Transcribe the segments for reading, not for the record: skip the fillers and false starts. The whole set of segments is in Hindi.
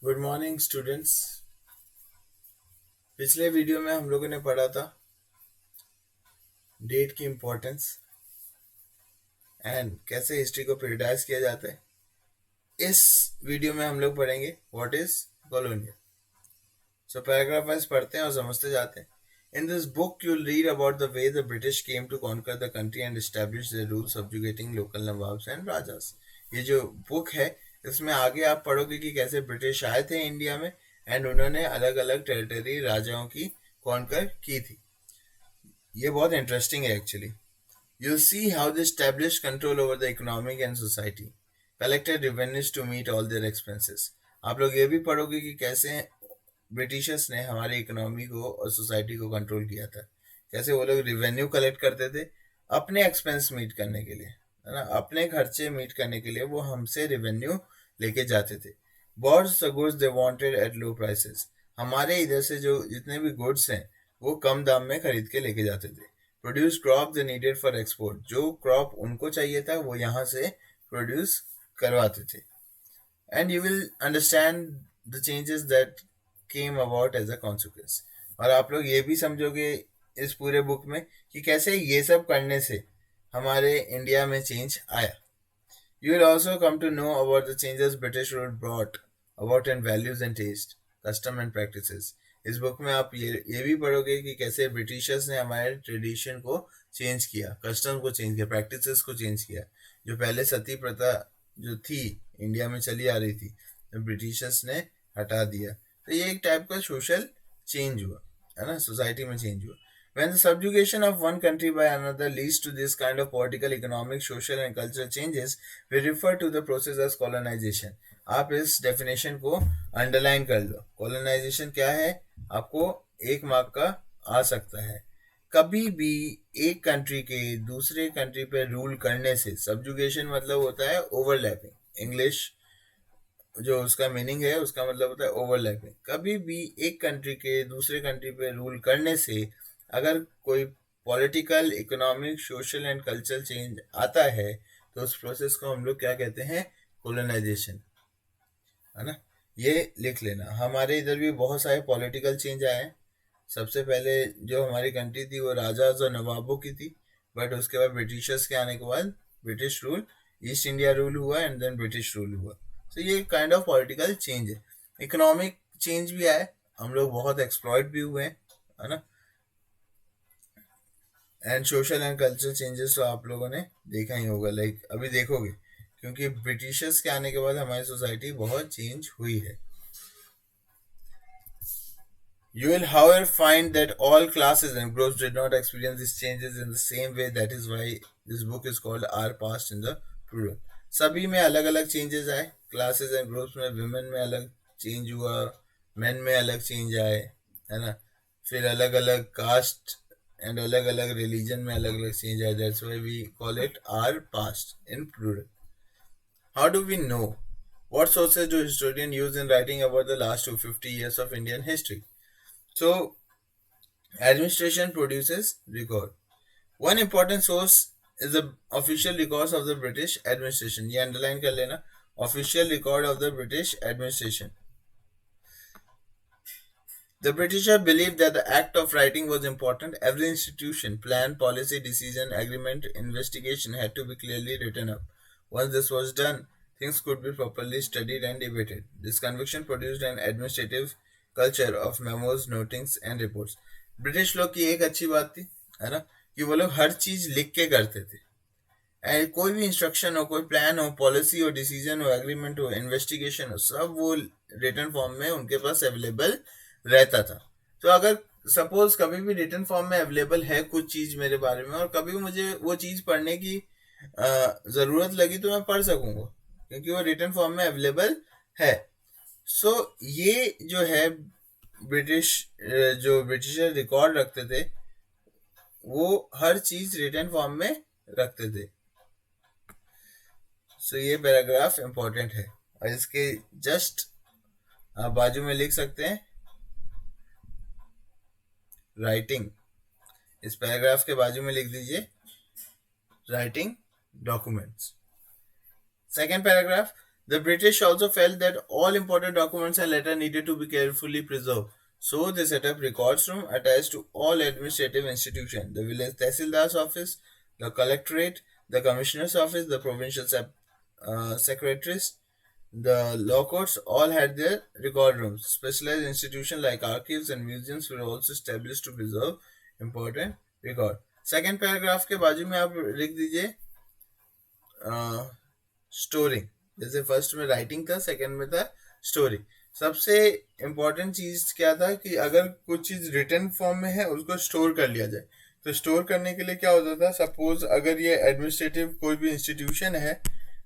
Good morning students. पिछले वीडियो में हम लोगों ने पढ़ा था डेट की इम्पोर्टेंस एंड कैसे हिस्ट्री को पीरियडाइज किया जाता है। इस वीडियो में हम लोग पढ़ेंगे what is colonial. So paragraph wise पढ़ते हैं और समझते जाते हैं। In this book you will read about the way the British came to conquer the country and establish the rule subjugating local nawabs and rajas. ये जो बुक है इसमें आगे आप पढ़ोगे कि कैसे ब्रिटिश आए थे इंडिया में एंड उन्होंने अलग अलग टेरिटरी राजाओं की कॉन्कर की थी। ये बहुत इंटरेस्टिंग है actually. You'll see how they established control over the economic and society, collected revenues to meet all their expenses. आप लोग ये भी पढ़ोगे कि कैसे ब्रिटिशर्स ने हमारी इकोनॉमी को और सोसाइटी को कंट्रोल किया था, कैसे वो लोग रिवेन्यू कलेक्ट करते थे अपने एक्सपेंस मीट करने के लिए, है ना, अपने खर्चे मीट करने के लिए वो हमसे रिवेन्यू लेके जाते थे। Boards the goods they wanted at low prices. हमारे इधर से जो जितने भी गुड्स हैं वो कम दाम में खरीद के लेके जाते थे। Produce crop they needed for export. जो क्रॉप उनको चाहिए था वो यहाँ से प्रोड्यूस करवाते थे। And you will understand the changes that came about as a consequence. और आप लोग ये भी समझोगे इस पूरे बुक में कि कैसे ये सब करने से हमारे इंडिया में चेंज आया। You will also come to know about the changes British rule brought about in values and taste, custom and practices. इस बुक में आप ये भी पढ़ोगे कि कैसे ब्रिटिशर्स ने हमारे ट्रेडिशन को चेंज किया, कस्टम को चेंज किया, प्रैक्टिसेस को चेंज किया। जो पहले सती प्रथा जो थी इंडिया में चली आ रही थी, तो ब्रिटिशर्स ने हटा दिया। तो ये एक टाइप का सोशल चेंज हुआ, है ना, सोसाइटी में चेंज हुआ। When the subjugation of one country by another leads to this kind of political, economic, social and cultural changes, we refer to the process as colonization. आप इस डेफिनेशन को अंडरलाइन कर लो। कॉलोनाइजेशन क्या है, आपको एक मार्क का आ सकता है। कभी भी एक कंट्री के दूसरे कंट्री पे रूल करने से, सब्जुगेशन मतलब होता है ओवरलैपिंग, इंग्लिश जो उसका मीनिंग है उसका मतलब होता है ओवरलैपिंग। कभी भी एक कंट्री के दूसरे कंट्री पे रूल करने से अगर कोई political, economic, social and cultural change आता है तो उस प्रोसेस को हम लोग क्या कहते हैं, कोलोनाइजेशन, है ना। ये लिख लेना। हमारे इधर भी बहुत सारे पॉलिटिकल चेंज आए हैं। सबसे पहले जो हमारी कंट्री थी वो राजाज और नवाबों की थी, बट उसके बाद ब्रिटिशर्स के आने के बाद British rule, east India rule हुआ एंड देन ब्रिटिश रूल हुआ। तो ये काइंड ऑफ पॉलिटिकल चेंज है। इकोनॉमिक चेंज भी आए, हम लोग बहुत एक्सप्लॉइट भी हुए हैं, है ना। And social and cultural changes तो आप लोगों ने देखा ही होगा, लाइक अभी देखोगे, क्योंकि ब्रिटिशर्स के आने के बाद हमारी सोसाइटी बहुत चेंज हुई है। You will, however, find that all classes and groups did not experience these changes in the same way. That is why this book is called Our Past in the Plural. सभी में अलग अलग चेंजेस आए। क्लासेस एंड ग्रुप्स में विमेन में अलग चेंज हुआ, मेन में अलग चेंज आए, है ना। फिर अलग अलग कास्ट एंड अलग अलग रिलीजन में अलग अलग चेंज आए। That's why we call it our past in plural. How do we know? What sources do historians use in writing about the last 250 years of Indian history? So, administration produces record. One important source is the official records of the British administration. ये underline कर लेना, official record of the British administration. The Britisher believed that the act of writing was important. Every institution, plan, policy, decision, agreement, investigation had to be clearly written up. Once this was done, things could be properly studied and debated. This conviction produced an administrative culture of memos, notings and reports. British लोग की एक अच्छी बात थी, है ना, कि वो लोग हर चीज लिख के करते थे। एंड कोई भी इंस्ट्रक्शन हो, कोई प्लान हो, पॉलिसी हो, डिसीजन हो, एग्रीमेंट हो, इन्वेस्टिगेशन हो, सब वो रिटन फॉर्म में उनके पास अवेलेबल रहता था। तो अगर सपोज कभी भी रिटन फॉर्म में अवेलेबल है कुछ चीज मेरे बारे में और कभी मुझे वो चीज पढ़ने की जरूरत लगी तो मैं पढ़ सकूंगा, क्योंकि वो रिटन फॉर्म में अवेलेबल है। सो ये जो है ब्रिटिश, जो ब्रिटिशर रिकॉर्ड रखते थे वो हर चीज रिटन फॉर्म में रखते थे। सो ये पैराग्राफ इंपॉर्टेंट है और इसके जस्ट आप बाजू में लिख सकते हैं राइटिंग। इस पैराग्राफ के बाजू में लिख दीजिए writing documents. Second paragraph, The British also felt that all important documents and letters needed to be carefully preserved. So they set up records room attached to all administrative institutions: the village Tehsildar's office, the collectorate, the commissioner's office, the provincial secretaries, the law courts all had their record rooms. Specialized institutions like archives and museums were also established to preserve important record. Second paragraph के बाजू में आप लिख दीजिए स्टोरिंग. जैसे फर्स्ट में राइटिंग था, सेकंड में था स्टोरी. सबसे इम्पोर्टेंट चीज क्या था कि अगर कुछ चीज रिटन फॉर्म में है उसको स्टोर कर लिया जाए. तो स्टोर करने के लिए क्या होता था, सपोज अगर ये एडमिनिस्ट्रेटिव कोई भी इंस्टीट्यूशन है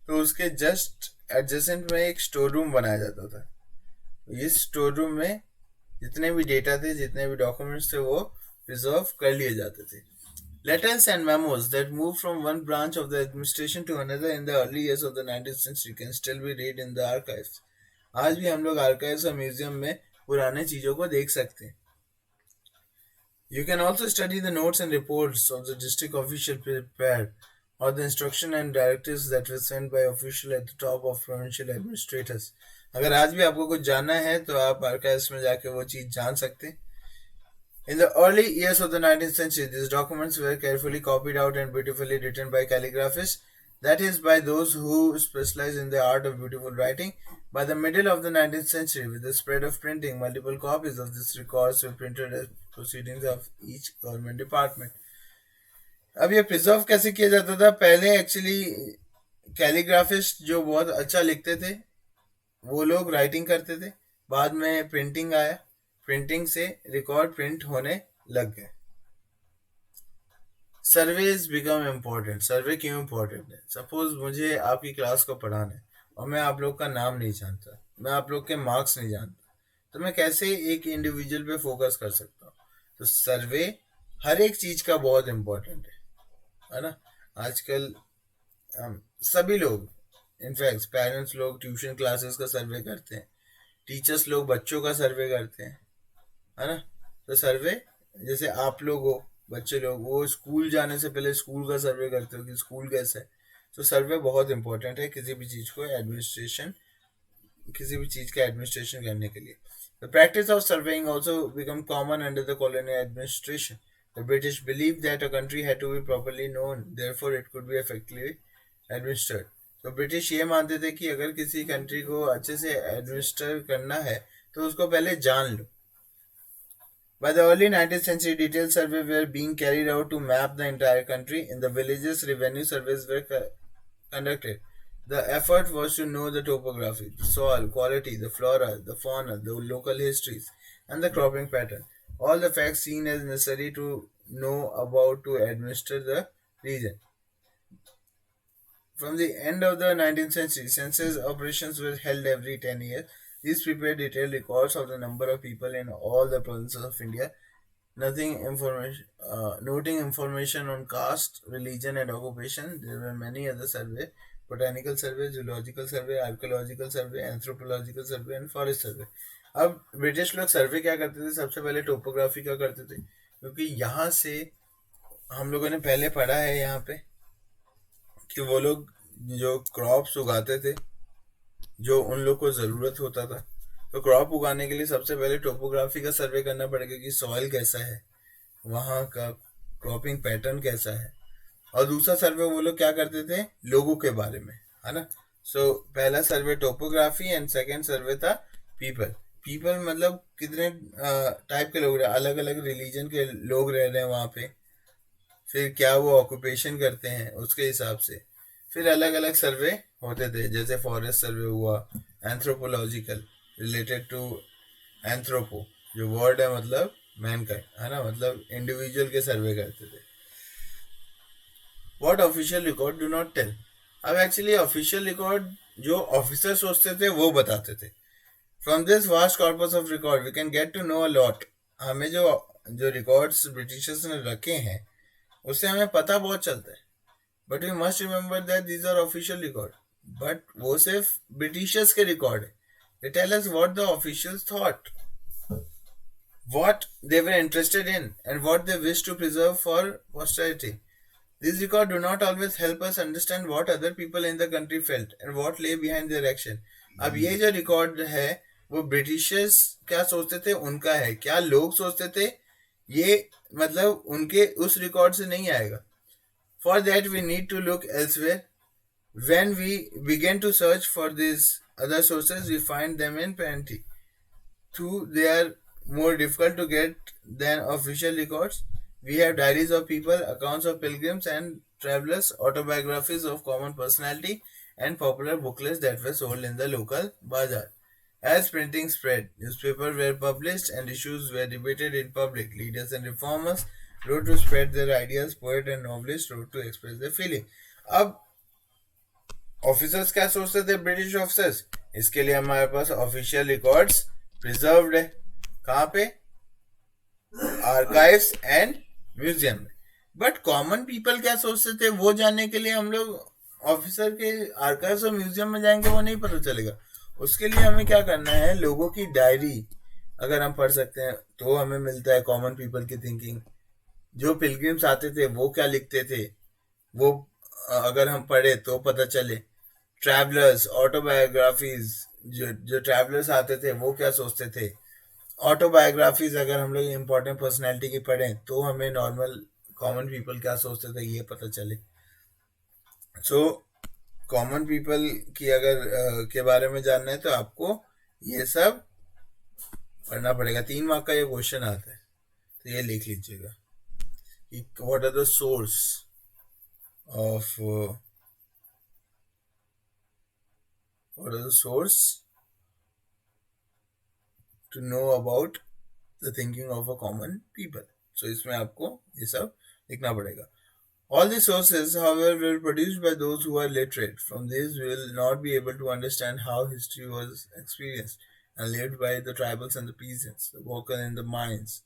तो उसके जस्ट एडजेसेंट में एक स्टोर रूम बनाया जाता था. इस स्टोर रूम में जितने भी डेटा थे, जितने भी डॉक्यूमेंट्स थे, वो प्रिजर्व कर लिए जाते थे. Letters and memos that moved from one branch of the administration to another in the early years of the 19th century can still be read in the archives. आज भी हम लोग आर्काइव्स और म्यूजियम में पुराने चीजों को देख सकते हैं. You can also study the notes and reports of the district official prepared or the instruction and directives that were sent by official at the top of provincial administrators. अगर आज भी आपको कुछ जानना है तो आप आर्काइव्स में जाके वो चीज जान सकते हैं. In the early years of the 19th century, these documents were carefully copied out and beautifully written by calligraphists, that is, by those who specialize in the art of beautiful writing. By the middle of the 19th century, with the spread of printing, multiple copies of these records were printed as proceedings of each government department. अब ये प्रिजर्व कैसे किया जाता था? पहले एक्चुअली कैलीग्राफिस्ट जो बहुत अच्छा लिखते थे वो लोग राइटिंग करते थे. बाद में प्रिंटिंग आया, प्रिंटिंग से रिकॉर्ड प्रिंट होने लग गए. Surveys become important. सर्वे क्यों इम्पोर्टेंट है? सपोज मुझे आपकी क्लास को पढ़ाना है और मैं आप लोग का नाम नहीं जानता, मैं आप लोग के मार्क्स नहीं जानता, तो मैं कैसे एक इंडिविजुअल पे फोकस कर सकता हूँ? तो सर्वे हर एक चीज का बहुत इम्पोर्टेंट है ना. आजकल सभी लोग, इनफैक्ट पेरेंट्स लोग ट्यूशन क्लासेस का सर्वे करते हैं, टीचर्स लोग बच्चों का सर्वे करते हैं, है ना. तो सर्वे, जैसे आप लोग हो, बच्चे लोग, वो स्कूल जाने से पहले स्कूल का सर्वे करते हो कि स्कूल कैसा है. तो सर्वे बहुत इंपॉर्टेंट है किसी भी चीज को एडमिनिस्ट्रेशन, किसी भी चीज का एडमिनिस्ट्रेशन करने के लिए. The practice of surveying also become common under the colonial administration. The British believe that a country had to be properly known, therefore it could be effectively administered. तो ब्रिटिश ये मानते थे कि अगर किसी कंट्री को अच्छे से एडमिनिस्टर करना है तो उसको पहले जान लो. By the early 19th century, detailed surveys were being carried out to map the entire country. In the villages, revenue surveys were conducted. The effort was to know the topography, the soil quality, the flora, the fauna, the local histories, and the cropping pattern. All the facts seen as necessary to know about to administer the region. From the end of the 19th century, census operations were held every 10 years. These prepared detailed records of the number of people in all the provinces of India, noting information on caste, religion, and occupation. There were many other surveys: botanical survey, zoological survey, archaeological survey, anthropological survey, and forest survey. अब ब्रिटिश लोग सर्वे क्या करते थे? सबसे पहले टोपोग्राफी का करते थे, क्योंकि यहाँ से हम लोगों ने पहले पढ़ा है यहाँ पे कि वो लोग जो क्रॉप्स उगाते थे, जो उन लोग को ज़रूरत होता था, तो क्रॉप उगाने के लिए सबसे पहले टोपोग्राफी का सर्वे करना पड़ेगा कि सॉइल कैसा है, वहाँ का क्रॉपिंग पैटर्न कैसा है. और दूसरा सर्वे वो लोग क्या करते थे? लोगों के बारे में, है ना. सो पहला सर्वे टोपोग्राफी एंड सेकेंड सर्वे था पीपल. पीपल मतलब कितने टाइप के लोग रहे, अलग अलग रिलीजन के लोग रह रहे हैं वहाँ पे, फिर क्या वो ऑक्यूपेशन करते हैं उसके हिसाब से. फिर अलग अलग सर्वे होते थे, जैसे फॉरेस्ट सर्वे हुआ, एंथ्रोपोलॉजिकल रिलेटेड टू एंथ्रोपो, जो वर्ड है मतलब मैनकाइंड, है ना, मतलब इंडिविजुअल के सर्वे करते थे. What official record do not tell. अब एक्चुअली ऑफिशियल रिकॉर्ड जो ऑफिसर सोचते थे वो बताते थे. From this vast corpus of record we can get to know a lot. हमें जो रिकॉर्ड्स ब्रिटिशर्स ने रखे हैं उससे हमें पता बहुत चलता है. But we must remember that these are official record. But वो सिर्फ ब्रिटिशर्स के रिकॉर्ड है. They tell us what the officials thought, what they were interested in, and what they wished to preserve for posterity. These records do not always help us understand what other people in the country felt and what lay behind their action. अब ये जो रिकॉर्ड है वो ब्रिटिशर्स क्या सोचते थे उनका है, क्या लोग सोचते थे ये मतलब उनके उस रिकॉर्ड से नहीं आएगा. For that we need to look elsewhere. When we begin to search for these other sources, we find them in plenty. Two, they are more difficult to get than official records. We have diaries of people, accounts of pilgrims and travelers, autobiographies of common personality, and popular booklets that were sold in the local bazaar. As printing spread, newspapers were published and issues were debated in public. Leaders and reformers wrote to spread their ideas, poets and novelists wrote to express their feeling. अब ऑफिसर्स क्या सोचते थे, ब्रिटिश ऑफिसर्स, इसके लिए हमारे पास ऑफिशियल रिकॉर्ड्स प्रिजर्व्ड है. कहाँ पे? आर्काइव्स एंड म्यूजियम में. बट कॉमन पीपल क्या सोचते थे वो जानने के लिए हम लोग ऑफिसर के आर्काइव्स और म्यूजियम में जाएंगे वो नहीं पता चलेगा. उसके लिए हमें क्या करना है, लोगों की डायरी अगर हम पढ़ सकते हैं तो हमें मिलता है कॉमन पीपल की थिंकिंग. जो पिलग्रिम्स आते थे वो क्या लिखते थे वो अगर हम पढ़े तो पता चले. ट्रैवलर्स, ऑटोबायोग्राफीज, जो ट्रैवलर्स आते थे वो क्या सोचते थे. ऑटोबायोग्राफीज अगर हम लोग इम्पोर्टेंट पर्सनैलिटी की पढ़ें तो हमें नॉर्मल कॉमन पीपल क्या सोचते थे ये पता चले. सो कॉमन पीपल की अगर के बारे में जानना है तो आपको ये सब पढ़ना पड़ेगा. 3 मार्क का ये क्वेश्चन आता है तो ये लिख लीजिएगा. What are the source of what are the source to know about the thinking of a common people. So इसमें आपको ये सब लिखना पड़ेगा. All the sources, however, were produced by those who are literate. From these, we will not be able to understand how history was experienced and lived by the tribals and the peasants, the worker in the mines,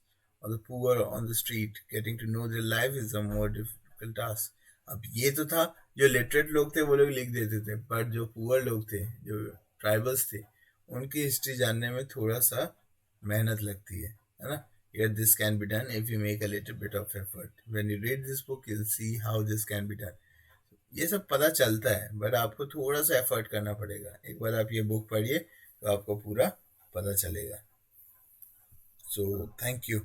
or the poor on the street. Getting to know their life is a more difficult task. अब ये तो था जो लिटरेट लोग थे वो लोग लिख देते थे, पर जो पुअर लोग थे, जो ट्राइबल्स थे, उनकी हिस्ट्री जानने में थोड़ा सा मेहनत लगती है ना. Yet this can be done if you make a little bit of effort. When you read this book, you'll see how this can be done. ये सब पता चलता है बट आपको थोड़ा सा एफर्ट करना पड़ेगा. एक बार आप ये बुक पढ़िए तो आपको पूरा पता चलेगा. So thank you.